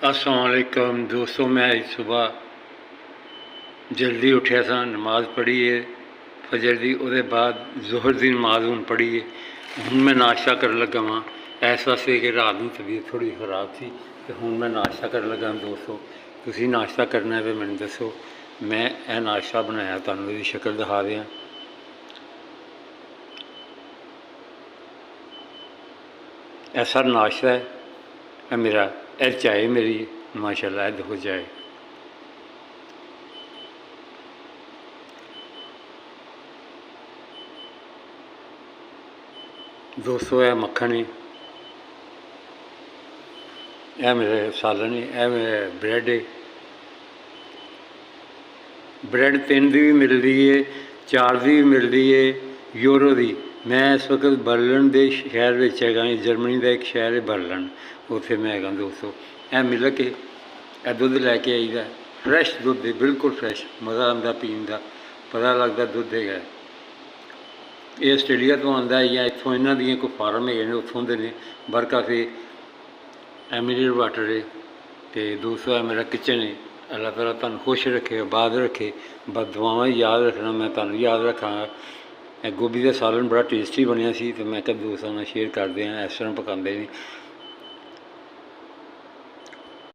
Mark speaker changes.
Speaker 1: अस्सलाम वालेकुम दोस्तों, मैं आज सुबह जल्दी उठिया सा, नमाज़ पढ़ी है फजर की, उसके बाद जोहर की नमाज़ हूँ पढ़ी है। हूँ मैं नाश्ता कर लगा वहाँ इस वास्ते कि रात में तबीयत थोड़ी खराब थी, तो हूँ मैं नाश्ता कर लगा। दोस्तों तुसी नाश्ता करना है तो मैंने दसो, मैं यह नाश्ता बनाया, तुहानूं इसदी शक्ल दिखा दियाँ। ऐसा नाश्ता है मेरा, यह चाय मेरी माशाल्लाह, यह देखो चाय। दोस्तों यह मक्खन है, यह मेरे सालन है, यह मेरे ब्रैड है। ब्रैड 3 की भी मिलती है, 4 की भी मिलती है, यूरो की। मैं इस वक्त बर्लिन के शहर में है, जर्मनी का एक शहर है बर्लिन, उत्थे मैं है। दोस्तों यह मिलक है, यह दुध लैके आईदा, फ्रैश दुध है, बिल्कुल फ्रैश, मज़ा आता पीन का, पता लगता दुध है। ये आस्ट्रेलिया तो आता है या इतों इन्हों दी कोई फार्म है, उत्थों के ने बरका से एमिरेट वाटर है। तो दूसरा मेरा किचन है। अल्लाह ताला तुहानूं खुश रखे, आबाद रखे, बस दुआवां याद रखना, मैं तुहानूं याद रखांगा। गोभी का सालन बड़ा टेस्टी बनया सी, तो मैं कहा दोस्तां नाल शेयर करते हैं, इस तरह पकाते हैं।